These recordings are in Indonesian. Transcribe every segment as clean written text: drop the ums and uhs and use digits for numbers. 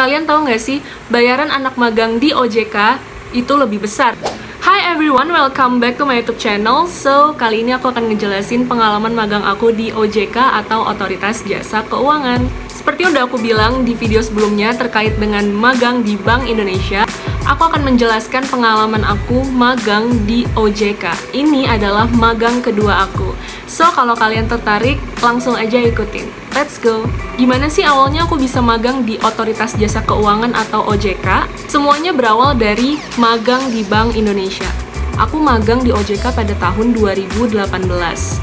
Kalian tahu nggak sih, bayaran anak magang di OJK itu lebih besar. Hi everyone, welcome back to my YouTube channel. So, kali ini aku akan ngejelasin pengalaman magang aku di OJK atau Otoritas Jasa Keuangan. Seperti udah aku bilang di video sebelumnya terkait dengan magang di Bank Indonesia, aku akan menjelaskan pengalaman aku magang di OJK. Ini adalah magang kedua aku. So, kalau kalian tertarik, langsung aja ikutin. Let's go! Gimana sih awalnya aku bisa magang di Otoritas Jasa Keuangan atau OJK? Semuanya berawal dari magang di Bank Indonesia. Aku magang di OJK pada tahun 2018,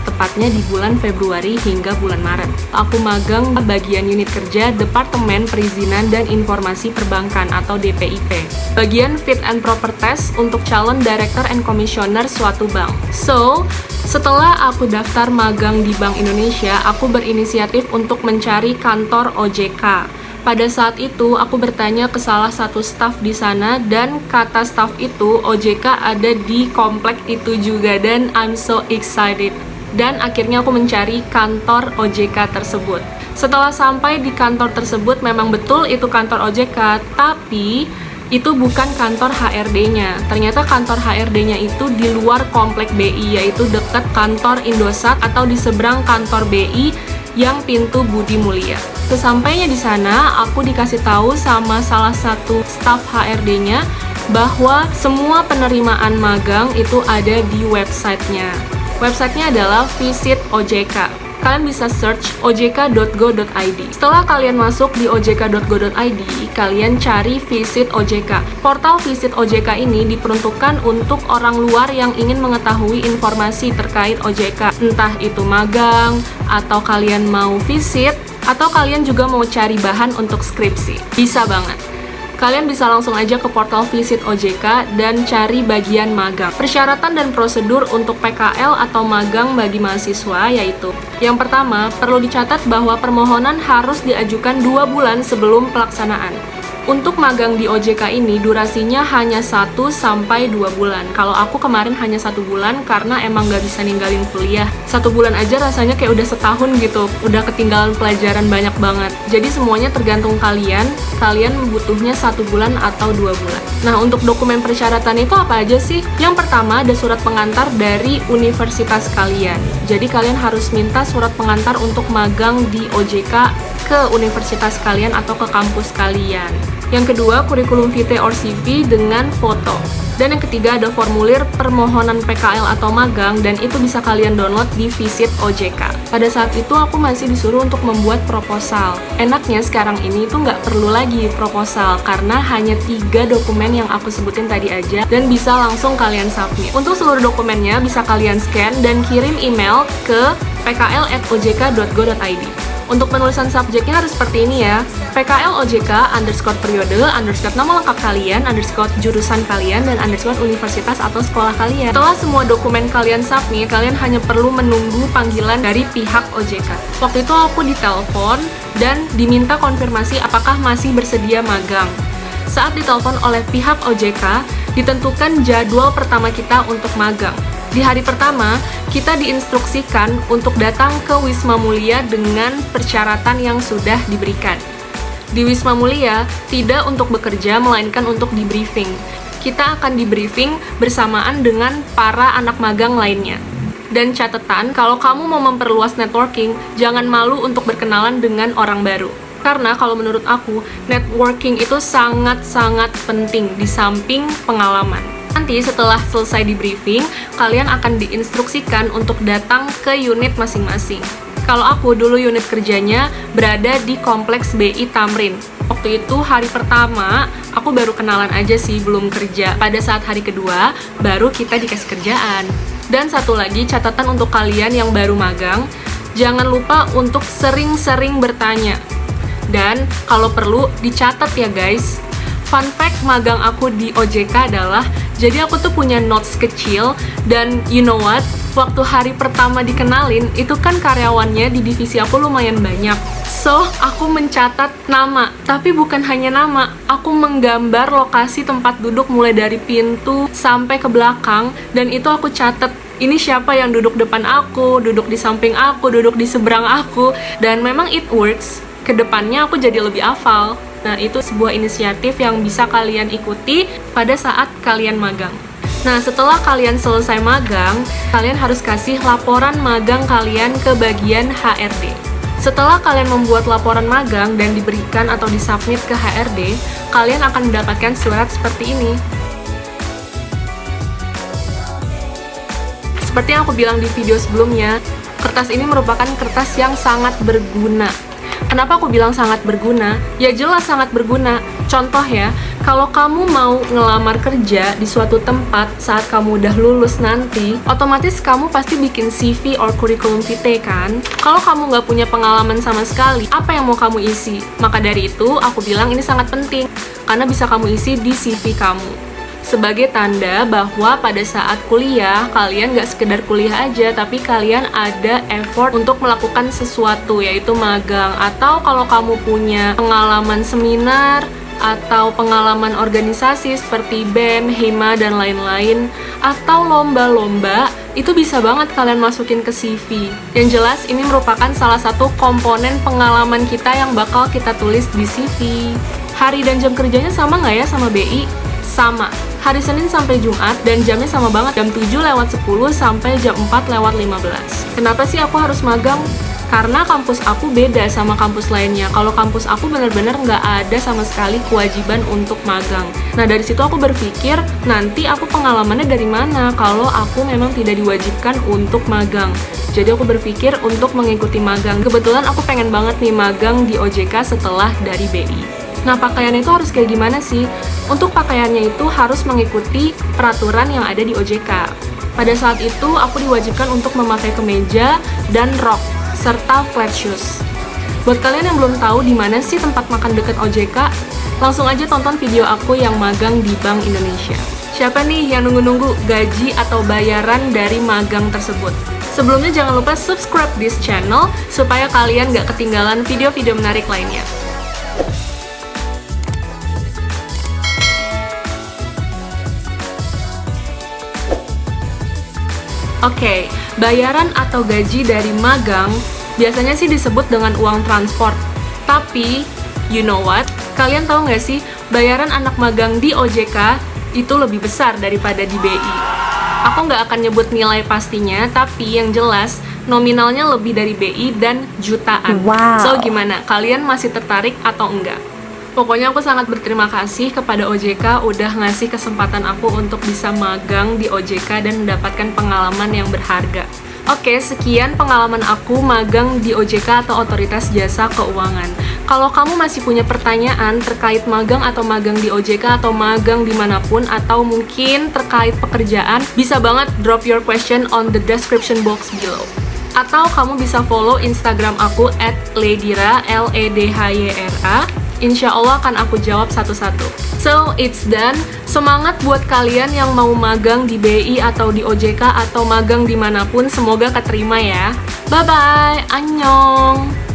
tepatnya di bulan Februari hingga bulan Maret. Aku magang bagian unit kerja Departemen Perizinan dan Informasi Perbankan atau DPIP. Bagian Fit and Proper Test untuk calon Director and Commissioner suatu bank. So, setelah aku daftar magang di Bank Indonesia, aku berinisiatif untuk mencari kantor OJK. Pada saat itu, aku bertanya ke salah satu staf di sana dan kata staf itu, OJK ada di komplek itu juga dan I'm so excited. Dan akhirnya aku mencari kantor OJK tersebut. Setelah sampai di kantor tersebut, memang betul itu kantor OJK, tapi itu bukan kantor HRD-nya. Ternyata kantor HRD-nya itu di luar komplek BI, yaitu dekat kantor Indosat atau di seberang kantor BI yang pintu Budi Mulia. Sesampainya di sana, aku dikasih tahu sama salah satu staf HRD-nya bahwa semua penerimaan magang itu ada di websitenya. Websitenya adalah Visit OJK. Kalian bisa search ojk.go.id. Setelah kalian masuk di ojk.go.id, kalian cari Visit OJK. Portal Visit OJK ini diperuntukkan untuk orang luar yang ingin mengetahui informasi terkait OJK. Entah itu magang, atau kalian mau visit, atau kalian juga mau cari bahan untuk skripsi. Bisa banget. Kalian bisa langsung aja ke portal Visit OJK dan cari bagian magang. Persyaratan dan prosedur untuk PKL atau magang bagi mahasiswa yaitu: yang pertama, perlu dicatat bahwa permohonan harus diajukan 2 bulan sebelum pelaksanaan. Untuk magang di OJK ini durasinya hanya 1-2 bulan. Kalau aku kemarin hanya 1 bulan karena emang gak bisa ninggalin kuliah. 1 bulan aja rasanya kayak udah setahun gitu, udah ketinggalan pelajaran banyak banget. Jadi semuanya tergantung kalian butuhnya 1 bulan atau 2 bulan. Nah, untuk dokumen persyaratan itu apa aja sih? Yang pertama ada surat pengantar dari universitas kalian. Jadi kalian harus minta surat pengantar untuk magang di OJK ke universitas kalian atau ke kampus kalian. Yang kedua, kurikulum vitae or CV dengan foto. Dan yang ketiga ada formulir permohonan PKL atau magang dan itu bisa kalian download di Visit OJK. Pada saat itu aku masih disuruh untuk membuat proposal. Enaknya sekarang ini tuh nggak perlu lagi proposal karena hanya 3 dokumen yang aku sebutin tadi aja dan bisa langsung kalian submit. Untuk seluruh dokumennya bisa kalian scan dan kirim email ke pkl@ojk.go.id. Untuk penulisan subjeknya harus seperti ini ya, PKL OJK _periode _nama lengkap kalian _jurusan kalian dan _universitas atau sekolah kalian. Setelah semua dokumen kalian submit, kalian hanya perlu menunggu panggilan dari pihak OJK. Waktu itu aku ditelepon dan diminta konfirmasi apakah masih bersedia magang. Saat ditelepon oleh pihak OJK, ditentukan jadwal pertama kita untuk magang. Di hari pertama, kita diinstruksikan untuk datang ke Wisma Mulia dengan persyaratan yang sudah diberikan. Di Wisma Mulia, tidak untuk bekerja, melainkan untuk di-briefing. Kita akan di-briefing bersamaan dengan para anak magang lainnya. Dan catatan, kalau kamu mau memperluas networking, jangan malu untuk berkenalan dengan orang baru. Karena kalau menurut aku, networking itu sangat-sangat penting di samping pengalaman. Nanti setelah selesai di briefing, kalian akan diinstruksikan untuk datang ke unit masing-masing. Kalau aku dulu unit kerjanya berada di kompleks BI Tamrin. Waktu itu hari pertama, aku baru kenalan aja sih, belum kerja. Pada saat hari kedua, baru kita dikasih kerjaan. Dan satu lagi catatan untuk kalian yang baru magang, jangan lupa untuk sering-sering bertanya. Dan kalau perlu dicatat ya guys. Fun fact magang aku di OJK adalah, jadi aku tuh punya notes kecil dan you know what? Waktu hari pertama dikenalin, itu kan karyawannya di divisi aku lumayan banyak. So, aku mencatat nama, tapi bukan hanya nama, aku menggambar lokasi tempat duduk mulai dari pintu sampai ke belakang, dan itu aku catat. Ini siapa yang duduk depan aku, duduk di samping aku, duduk di seberang aku, dan memang it works. Kedepannya aku jadi lebih hafal. Nah, itu sebuah inisiatif yang bisa kalian ikuti pada saat kalian magang. Nah, setelah kalian selesai magang, kalian harus kasih laporan magang kalian ke bagian HRD. Setelah kalian membuat laporan magang dan diberikan atau disubmit ke HRD, kalian akan mendapatkan surat seperti ini. Seperti yang aku bilang di video sebelumnya, kertas ini merupakan kertas yang sangat berguna. Kenapa aku bilang sangat berguna? Ya jelas sangat berguna. Contoh ya, kalau kamu mau ngelamar kerja di suatu tempat saat kamu udah lulus nanti, otomatis kamu pasti bikin CV or curriculum vitae kan? Kalau kamu nggak punya pengalaman sama sekali, apa yang mau kamu isi? Maka dari itu, aku bilang ini sangat penting, karena bisa kamu isi di CV kamu. Sebagai tanda bahwa pada saat kuliah, kalian nggak sekedar kuliah aja, tapi kalian ada effort untuk melakukan sesuatu, yaitu magang. Atau kalau kamu punya pengalaman seminar, atau pengalaman organisasi seperti BEM, HIMA, dan lain-lain, atau lomba-lomba, itu bisa banget kalian masukin ke CV. Yang jelas, ini merupakan salah satu komponen pengalaman kita yang bakal kita tulis di CV. Hari dan jam kerjanya sama nggak ya sama BI? Sama. Hari Senin sampai Jumat dan jamnya sama banget, jam 7:10 sampai jam 4:15. Kenapa sih aku harus magang? Karena kampus aku beda sama kampus lainnya. Kalau kampus aku benar-benar nggak ada sama sekali kewajiban untuk magang. Nah, dari situ aku berpikir, nanti aku pengalamannya dari mana kalau aku memang tidak diwajibkan untuk magang. Jadi aku berpikir untuk mengikuti magang. Kebetulan aku pengen banget nih magang di OJK setelah dari BI. Nah, pakaiannya itu harus kayak gimana sih? Untuk pakaiannya itu harus mengikuti peraturan yang ada di OJK. Pada saat itu, aku diwajibkan untuk memakai kemeja dan rok, serta flat shoes. Buat kalian yang belum tahu di mana sih tempat makan dekat OJK, langsung aja tonton video aku yang magang di Bank Indonesia. Siapa nih yang nunggu-nunggu gaji atau bayaran dari magang tersebut? Sebelumnya jangan lupa subscribe this channel supaya kalian gak ketinggalan video-video menarik lainnya. Oke, bayaran atau gaji dari magang biasanya sih disebut dengan uang transport. Tapi, you know what? Kalian tahu nggak sih, bayaran anak magang di OJK itu lebih besar daripada di BI. Aku nggak akan nyebut nilai pastinya, tapi yang jelas nominalnya lebih dari BI dan jutaan. Wow. So, gimana? Kalian masih tertarik atau enggak? Pokoknya aku sangat berterima kasih kepada OJK udah ngasih kesempatan aku untuk bisa magang di OJK dan mendapatkan pengalaman yang berharga. Oke, sekian pengalaman aku magang di OJK atau Otoritas Jasa Keuangan. Kalau kamu masih punya pertanyaan terkait magang atau magang di OJK atau magang dimanapun atau mungkin terkait pekerjaan, bisa banget drop your question on the description box below. Atau kamu bisa follow Instagram aku @ledhyra, LEDHYRA. Insya Allah akan aku jawab satu-satu. So, it's done. Semangat buat kalian yang mau magang di BI atau di OJK atau magang dimanapun. Semoga keterima ya. Bye-bye. Annyeong.